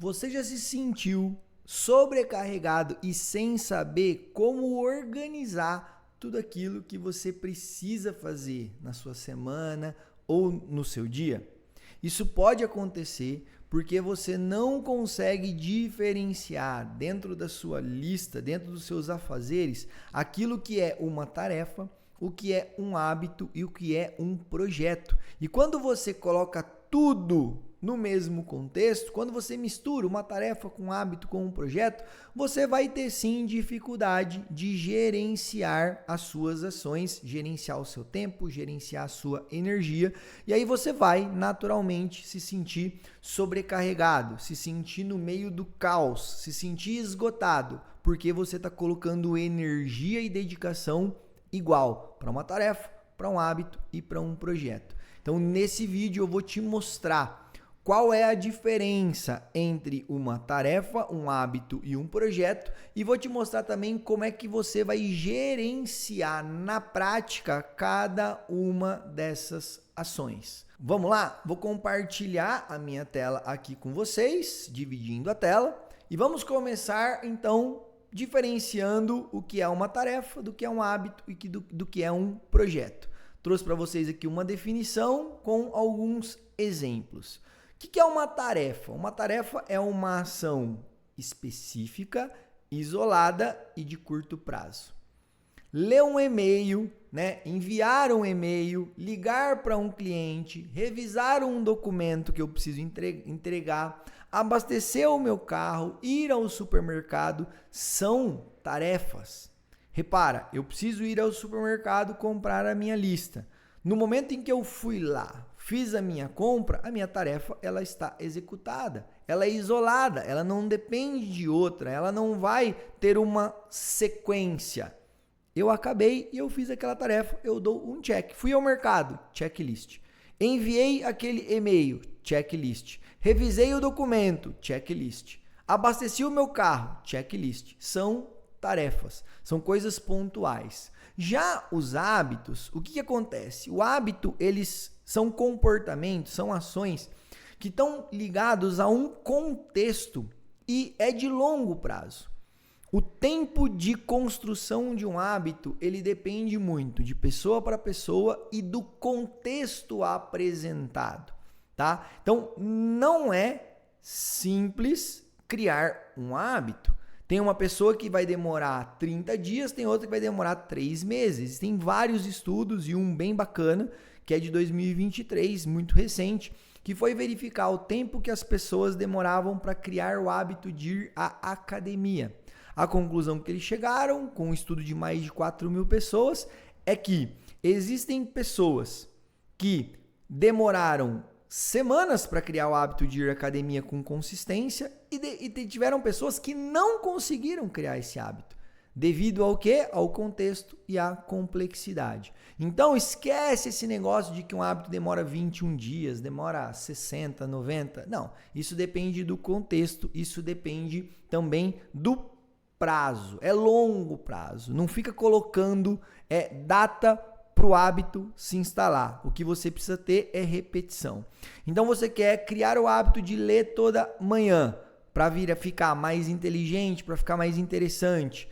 Você já se sentiu sobrecarregado e sem saber como organizar tudo aquilo que você precisa fazer na sua semana ou no seu dia? Isso pode acontecer porque você não consegue diferenciar dentro da sua lista, dentro dos seus afazeres, aquilo que é uma tarefa, o que é um hábito e o que é um projeto. E quando você coloca tudo no mesmo contexto, quando você mistura uma tarefa com um hábito, com um projeto, você vai ter sim dificuldade de gerenciar as suas ações, gerenciar o seu tempo, gerenciar a sua energia, e aí você vai naturalmente se sentir sobrecarregado, se sentir no meio do caos, se sentir esgotado, porque você está colocando energia e dedicação igual para uma tarefa, para um hábito e para um projeto. Então, nesse vídeo eu vou te mostrar qual é a diferença entre uma tarefa, um hábito e um projeto, e vou te mostrar também como é que você vai gerenciar na prática cada uma dessas ações. Vamos lá? Vou compartilhar a minha tela aqui com vocês, dividindo a tela, e vamos começar então diferenciando o que é uma tarefa, do que é um hábito e do que é um projeto. Trouxe para vocês aqui uma definição com alguns exemplos. O que é uma tarefa? Uma tarefa é uma ação específica, isolada e de curto prazo. Ler um e-mail, enviar um e-mail, ligar para um cliente, revisar um documento que eu preciso entregar, abastecer o meu carro, ir ao supermercado, são tarefas. Repara, eu preciso ir ao supermercado comprar a minha lista. No momento em que eu fui lá, fiz a minha compra, a minha tarefa ela está executada. Ela é isolada, ela não depende de outra, ela não vai ter uma sequência. Eu acabei e eu fiz aquela tarefa, eu dou um check. Fui ao mercado, checklist. Enviei aquele e-mail, checklist. Revisei o documento, checklist. Abasteci o meu carro, checklist. São tarefas, são coisas pontuais. Já os hábitos, o que acontece? O hábito, eles são comportamentos, são ações que estão ligados a um contexto e é de longo prazo. O tempo de construção de um hábito, ele depende muito de pessoa para pessoa e do contexto apresentado, tá? Então, não é simples criar um hábito. Tem uma pessoa que vai demorar 30 dias, tem outra que vai demorar 3 meses. Tem vários estudos e um bem bacana, que é de 2023, muito recente, que foi verificar o tempo que as pessoas demoravam para criar o hábito de ir à academia. A conclusão que eles chegaram, com um estudo de mais de 4.000 pessoas, é que existem pessoas que demoraram semanas para criar o hábito de ir à academia com consistência e tiveram pessoas que não conseguiram criar esse hábito. Devido ao quê? Ao contexto e à complexidade. Então, esquece esse negócio de que um hábito demora 21 dias, demora 60, 90. Não, isso depende do contexto, isso depende também do prazo. É longo prazo. Não fica colocando data para o hábito se instalar. O que você precisa ter é repetição. Então, você quer criar o hábito de ler toda manhã para vir a ficar mais inteligente, para ficar mais interessante.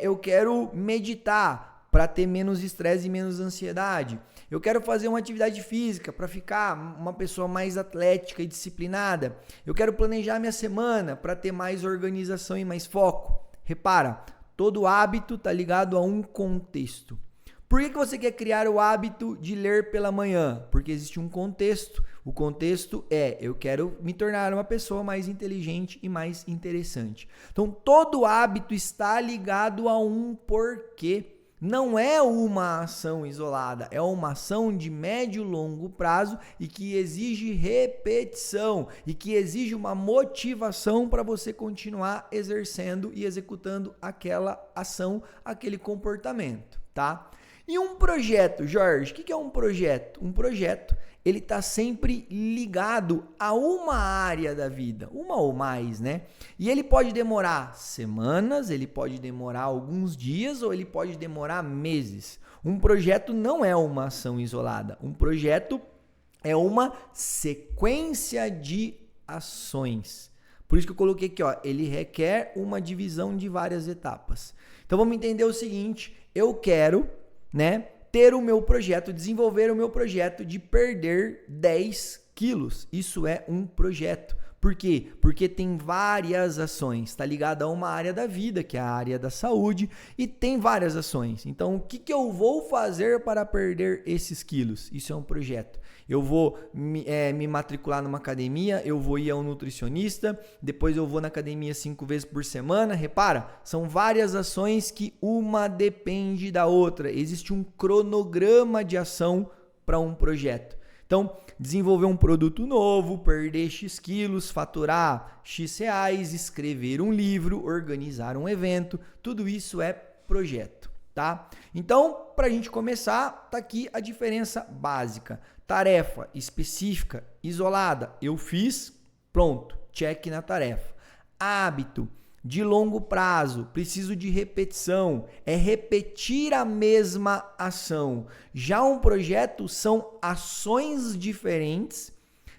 Eu quero meditar para ter menos estresse e menos ansiedade. Eu quero fazer uma atividade física para ficar uma pessoa mais atlética e disciplinada. Eu quero planejar minha semana para ter mais organização e mais foco. Repara, todo hábito está ligado a um contexto. Por que você quer criar o hábito de ler pela manhã? Porque existe um contexto. O contexto eu quero me tornar uma pessoa mais inteligente e mais interessante. Então, todo hábito está ligado a um porquê. Não é uma ação isolada, é uma ação de médio e longo prazo e que exige repetição e que exige uma motivação para você continuar exercendo e executando aquela ação, aquele comportamento, tá? E um projeto, Jorge, o que é um projeto? Um projeto, ele está sempre ligado a uma área da vida, uma ou mais, né? E ele pode demorar semanas, ele pode demorar alguns dias ou ele pode demorar meses. Um projeto não é uma ação isolada, um projeto é uma sequência de ações. Por isso que eu coloquei aqui, ó, ele requer uma divisão de várias etapas. Então vamos entender o seguinte, eu quero, né, ter o meu projeto, desenvolver o meu projeto de perder 10 quilos. Isso é um projeto. Por quê? Porque tem várias ações, está ligado a uma área da vida, que é a área da saúde, e tem várias ações. Então, o que eu vou fazer para perder esses quilos? Isso é um projeto. Eu vou me matricular numa academia, eu vou ir a um nutricionista, depois eu vou na academia 5 vezes por semana. Repara, são várias ações que uma depende da outra. Existe um cronograma de ação para um projeto. Então, desenvolver um produto novo, perder X quilos, faturar X reais, escrever um livro, organizar um evento, tudo isso é projeto, tá? Então, para a gente começar, tá aqui a diferença básica. Tarefa específica, isolada, eu fiz, pronto, check na tarefa. Hábito de longo prazo, preciso de repetição, é repetir a mesma ação. Já um projeto são ações diferentes,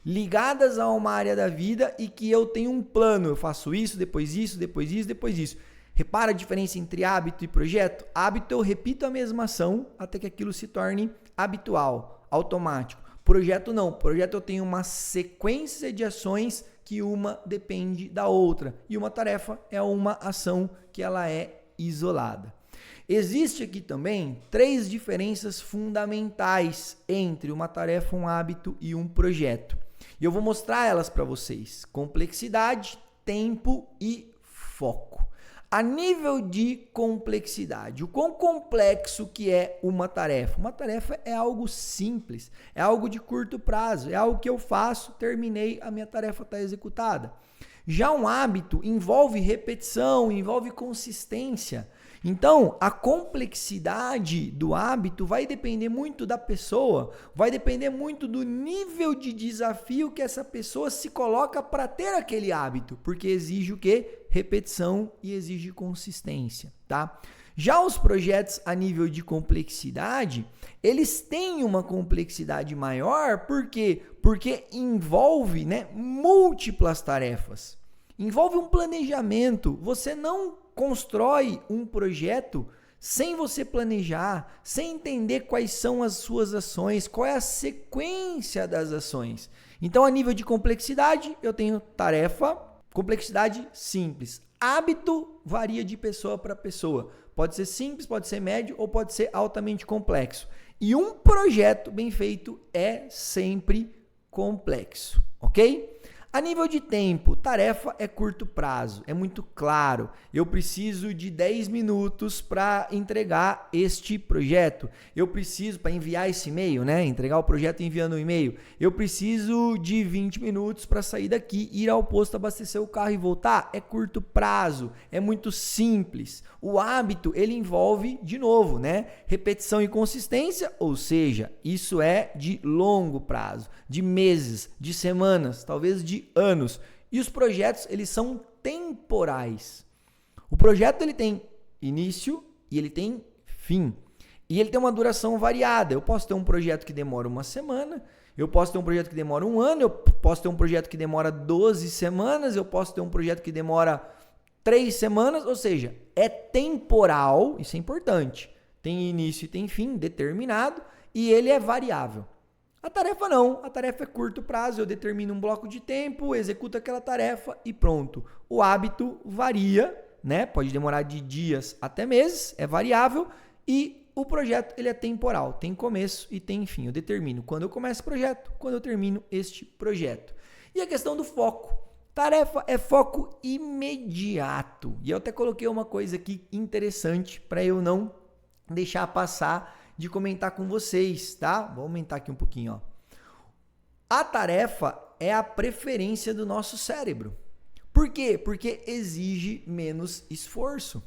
ligadas a uma área da vida e que eu tenho um plano, eu faço isso, depois isso, depois isso, depois isso. Repara a diferença entre hábito e projeto? Hábito, eu repito a mesma ação até que aquilo se torne habitual, automático. Projeto não, projeto eu tenho uma sequência de ações que uma depende da outra. E uma tarefa é uma ação que ela é isolada. Existe aqui também 3 diferenças fundamentais entre uma tarefa, um hábito e um projeto. E eu vou mostrar elas para vocês. Complexidade, tempo e foco. A nível de complexidade, o quão complexo que é uma tarefa? Uma tarefa é algo simples, é algo de curto prazo, é algo que eu faço, terminei, a minha tarefa está executada. Já um hábito envolve repetição, envolve consistência. Então, a complexidade do hábito vai depender muito da pessoa, vai depender muito do nível de desafio que essa pessoa se coloca para ter aquele hábito, porque exige o quê? Repetição e exige consistência, tá? Já os projetos a nível de complexidade, eles têm uma complexidade maior, por quê? Porque envolve, né, múltiplas tarefas. Envolve um planejamento. Você não constrói um projeto sem você planejar, sem entender quais são as suas ações, qual é a sequência das ações. Então, a nível de complexidade, eu tenho tarefa, complexidade simples. Hábito varia de pessoa para pessoa. Pode ser simples, pode ser médio ou pode ser altamente complexo. E um projeto bem feito é sempre complexo, ok? A nível de tempo, tarefa é curto prazo, é muito claro. Eu preciso de 10 minutos para entregar este projeto. Eu preciso, para enviar esse e-mail, né? Entregar o projeto enviando um e-mail. Eu preciso de 20 minutos para sair daqui, ir ao posto, abastecer o carro e voltar. É curto prazo, é muito simples. O hábito, ele envolve, de novo, né? Repetição e consistência, ou seja, isso é de longo prazo, de meses, de semanas, talvez de anos. E os projetos, eles são temporais. O projeto, ele tem início e ele tem fim. E ele tem uma duração variada. Eu posso ter um projeto que demora uma semana, eu posso ter um projeto que demora um ano, eu posso ter um projeto que demora 12 semanas, eu posso ter um projeto que demora 3 semanas, ou seja, é temporal, isso é importante. Tem início e tem fim determinado e ele é variável. A tarefa não, a tarefa é curto prazo, eu determino um bloco de tempo, executo aquela tarefa e pronto. O hábito varia, né? Pode demorar de dias até meses, é variável e o projeto ele é temporal, tem começo e tem fim. Eu determino quando eu começo o projeto, quando eu termino este projeto. E a questão do foco. Tarefa é foco imediato. E eu até coloquei uma coisa aqui interessante para eu não deixar passar de comentar com vocês, tá? Vou aumentar aqui um pouquinho, ó. A tarefa é a preferência do nosso cérebro. Por quê? Porque exige menos esforço.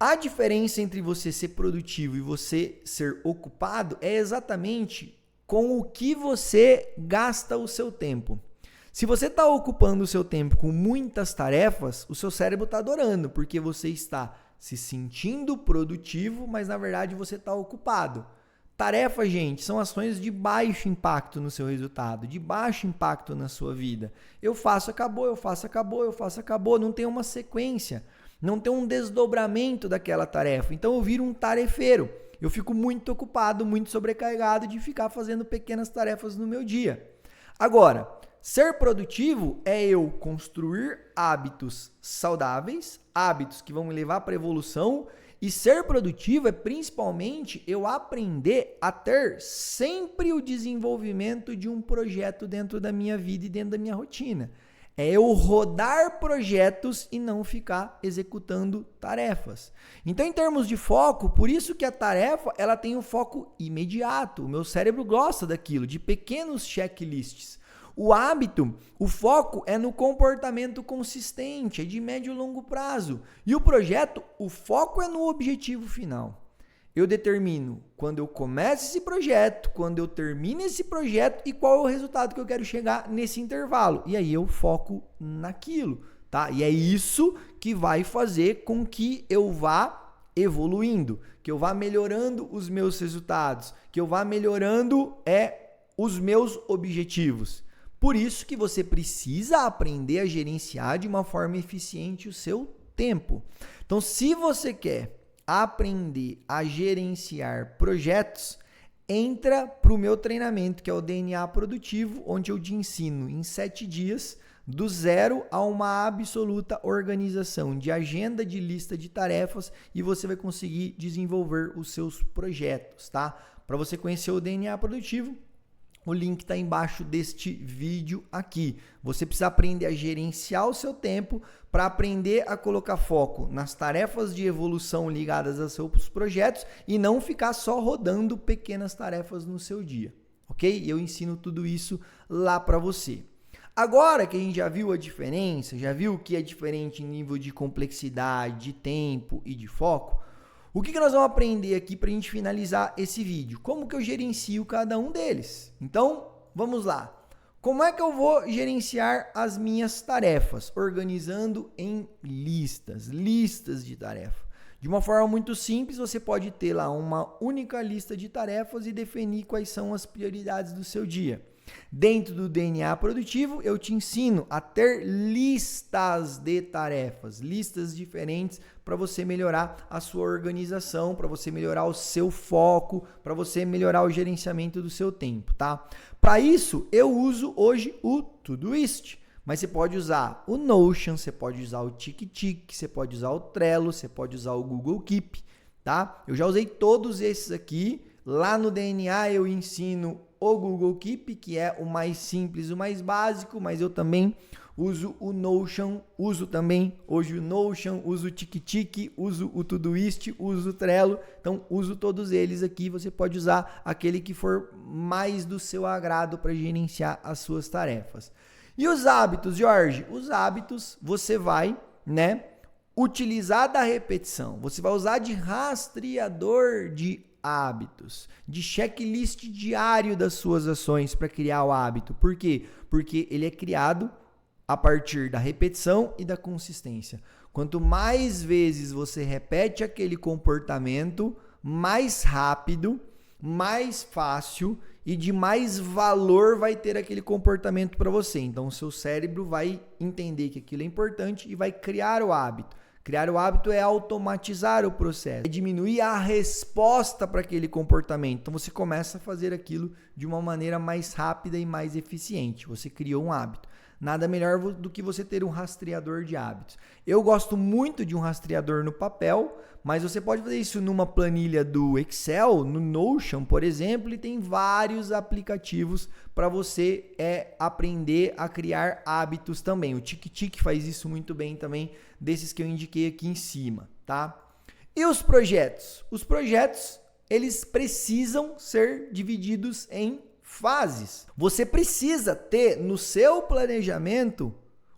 A diferença entre você ser produtivo e você ser ocupado é exatamente com o que você gasta o seu tempo. Se você está ocupando o seu tempo com muitas tarefas, o seu cérebro está adorando, porque você está se sentindo produtivo, mas na verdade você está ocupado. Tarefa, gente, são ações de baixo impacto no seu resultado, de baixo impacto na sua vida. Eu faço, acabou, eu faço, acabou, eu faço, acabou. Não tem uma sequência, não tem um desdobramento daquela tarefa. Então eu viro um tarefeiro. Eu fico muito ocupado, muito sobrecarregado de ficar fazendo pequenas tarefas no meu dia. Agora, ser produtivo é eu construir hábitos saudáveis, hábitos que vão me levar para a evolução. E ser produtivo é principalmente eu aprender a ter sempre o desenvolvimento de um projeto dentro da minha vida e dentro da minha rotina. É eu rodar projetos e não ficar executando tarefas. Então, em termos de foco, por isso que a tarefa ela tem um foco imediato. O meu cérebro gosta daquilo, de pequenos checklists. O hábito, o foco é no comportamento consistente, é de médio e longo prazo. E o projeto, o foco é no objetivo final. Eu determino quando eu começo esse projeto, quando eu termino esse projeto e qual é o resultado que eu quero chegar nesse intervalo. E aí eu foco naquilo, tá? E é isso que vai fazer com que eu vá evoluindo, que eu vá melhorando os meus resultados, que eu vá melhorando os meus objetivos. Por isso que você precisa aprender a gerenciar de uma forma eficiente o seu tempo. Então, se você quer aprender a gerenciar projetos, entra para o meu treinamento, que é o DNA Produtivo, onde eu te ensino em 7 dias, do zero a uma absoluta organização de agenda, de lista de tarefas, e você vai conseguir desenvolver os seus projetos, tá? Para você conhecer o DNA Produtivo, o link está embaixo deste vídeo aqui. Você precisa aprender a gerenciar o seu tempo para aprender a colocar foco nas tarefas de evolução ligadas aos seus projetos e não ficar só rodando pequenas tarefas no seu dia, ok? Eu ensino tudo isso lá para você. Agora que a gente já viu a diferença, já viu que é diferente em nível de complexidade, de tempo e de foco, o que nós vamos aprender aqui para a gente finalizar esse vídeo? Como que eu gerencio cada um deles? Então, vamos lá. Como é que eu vou gerenciar as minhas tarefas? Organizando em listas de tarefa. De uma forma muito simples, você pode ter lá uma única lista de tarefas e definir quais são as prioridades do seu dia. Dentro do DNA Produtivo, eu te ensino a ter listas de tarefas, listas diferentes para você melhorar a sua organização, para você melhorar o seu foco, para você melhorar o gerenciamento do seu tempo, tá? Para isso, eu uso hoje o Todoist, mas você pode usar o Notion, você pode usar o TickTick, você pode usar o Trello, você pode usar o Google Keep, tá? Eu já usei todos esses aqui. Lá no DNA eu ensino o Google Keep, que é o mais simples, o mais básico, mas eu também uso o Notion, uso também hoje o Notion, uso o TickTick, uso o Todoist, uso o Trello, então uso todos eles aqui. Você pode usar aquele que for mais do seu agrado para gerenciar as suas tarefas. E os hábitos, Jorge? Os hábitos você vai, utilizar da repetição, você vai usar de rastreador de hábitos, de checklist diário das suas ações para criar o hábito. Por quê? Porque ele é criado a partir da repetição e da consistência. Quanto mais vezes você repete aquele comportamento, mais rápido, mais fácil e de mais valor vai ter aquele comportamento para você. Então, o seu cérebro vai entender que aquilo é importante e vai criar o hábito. Criar o hábito é automatizar o processo, é diminuir a resposta para aquele comportamento. Então, você começa a fazer aquilo de uma maneira mais rápida e mais eficiente. Você criou um hábito. Nada melhor do que você ter um rastreador de hábitos. Eu gosto muito de um rastreador no papel, mas você pode fazer isso numa planilha do Excel, no Notion, por exemplo, e tem vários aplicativos para você aprender a criar hábitos também. O TickTick faz isso muito bem também, desses que eu indiquei aqui em cima, tá? E os projetos? Os projetos, eles precisam ser divididos em fases. Você precisa ter no seu planejamento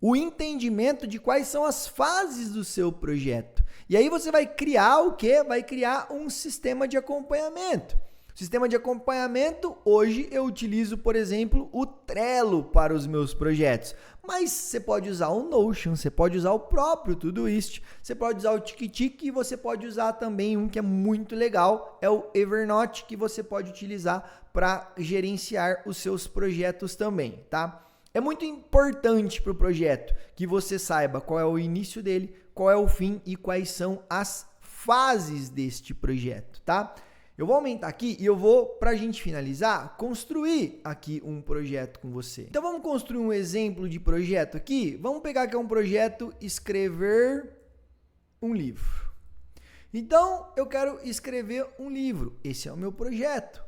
o entendimento de quais são as fases do seu projeto. E aí você vai criar o quê? Vai criar um sistema de acompanhamento. Sistema de acompanhamento, hoje eu utilizo, por exemplo, o Trello para os meus projetos. Mas você pode usar o Notion, você pode usar o próprio Todoist, você pode usar o Tiki-Tiki e você pode usar também um que é muito legal, é o Evernote, que você pode utilizar para gerenciar os seus projetos também, tá? É muito importante para o projeto que você saiba qual é o início dele, qual é o fim e quais são as fases deste projeto, tá? Eu vou aumentar aqui e eu vou, para a gente finalizar, construir aqui um projeto com você. Então vamos construir um exemplo de projeto aqui? Vamos pegar aqui um projeto, escrever um livro. Então eu quero escrever um livro, esse é o meu projeto.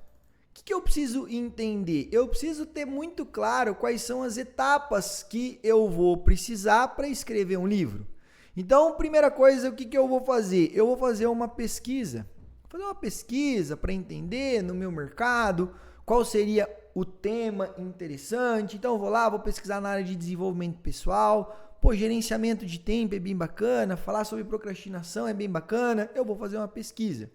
O que eu preciso entender? Eu preciso ter muito claro quais são as etapas que eu vou precisar para escrever um livro. Então, primeira coisa, o que eu vou fazer? Eu vou fazer uma pesquisa. Vou fazer uma pesquisa para entender no meu mercado qual seria o tema interessante. Então, eu vou lá, vou pesquisar na área de desenvolvimento pessoal. Pô, gerenciamento de tempo é bem bacana. Falar sobre procrastinação é bem bacana. Eu vou fazer uma pesquisa.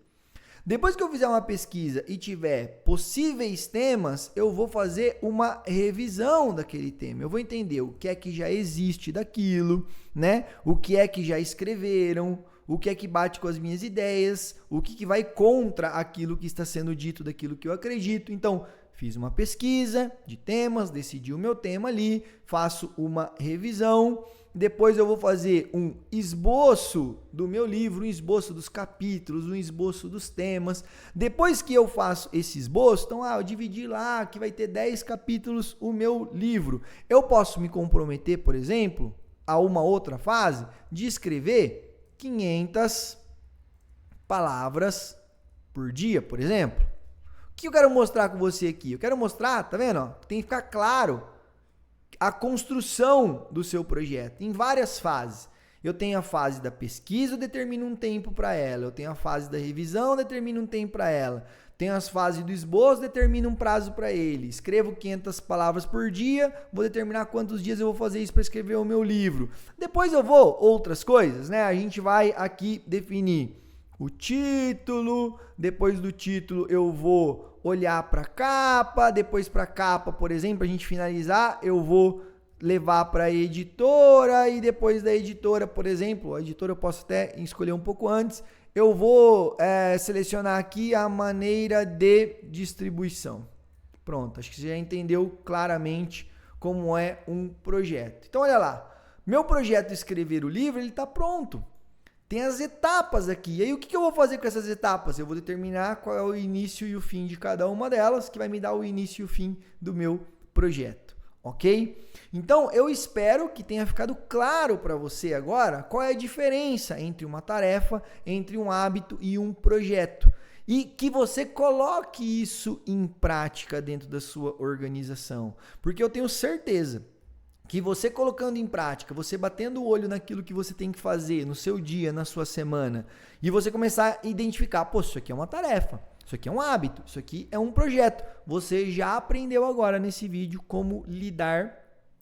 Depois que eu fizer uma pesquisa e tiver possíveis temas, eu vou fazer uma revisão daquele tema. Eu vou entender o que é que já existe daquilo, né? O que é que já escreveram, o que é que bate com as minhas ideias, o que vai contra aquilo que está sendo dito, daquilo que eu acredito. Então, fiz uma pesquisa de temas, decidi o meu tema ali, faço uma revisão. Depois eu vou fazer um esboço do meu livro, um esboço dos capítulos, um esboço dos temas. Depois que eu faço esse esboço, então eu dividi lá que vai ter 10 capítulos o meu livro. Eu posso me comprometer, por exemplo, a uma outra fase de escrever 500 palavras por dia, por exemplo. O que eu quero mostrar com você aqui? Eu quero mostrar, tá vendo? Tem que ficar claro a construção do seu projeto em várias fases. Eu tenho a fase da pesquisa, eu determino um tempo para ela. Eu tenho a fase da revisão, eu determino um tempo para ela. Tenho as fases do esboço, determino um prazo para ele. Escrevo 500 palavras por dia, vou determinar quantos dias eu vou fazer isso para escrever o meu livro. Depois eu vou, outras coisas, né? A gente vai aqui definir o título, depois do título eu vou olhar para a capa, depois para a capa, por exemplo, a gente finalizar, eu vou levar para a editora e depois da editora, por exemplo, a editora eu posso até escolher um pouco antes, eu vou selecionar aqui a maneira de distribuição. Pronto, acho que você já entendeu claramente como é um projeto. Então, olha lá, meu projeto Escrever o Livro, ele está pronto. Tem as etapas aqui. E aí, o que eu vou fazer com essas etapas? Eu vou determinar qual é o início e o fim de cada uma delas, que vai me dar o início e o fim do meu projeto. Ok? Então, eu espero que tenha ficado claro para você agora qual é a diferença entre uma tarefa, entre um hábito e um projeto. E que você coloque isso em prática dentro da sua organização. Porque eu tenho certeza que você colocando em prática, você batendo o olho naquilo que você tem que fazer no seu dia, na sua semana, e você começar a identificar, pô, isso aqui é uma tarefa, isso aqui é um hábito, isso aqui é um projeto. Você já aprendeu agora nesse vídeo como lidar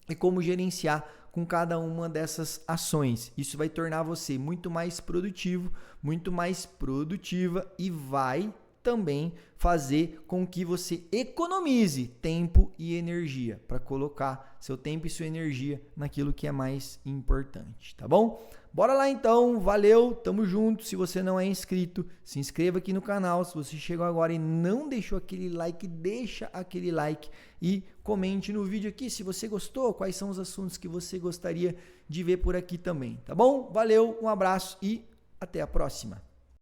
e como gerenciar com cada uma dessas ações. Isso vai tornar você muito mais produtivo, muito mais produtiva e vai também fazer com que você economize tempo e energia para colocar seu tempo e sua energia naquilo que é mais importante, tá bom? Bora lá então, valeu, tamo junto. Se você não é inscrito, se inscreva aqui no canal. Se você chegou agora e não deixou aquele like, deixa aquele like e comente no vídeo aqui se você gostou, quais são os assuntos que você gostaria de ver por aqui também, tá bom? Valeu, um abraço e até a próxima.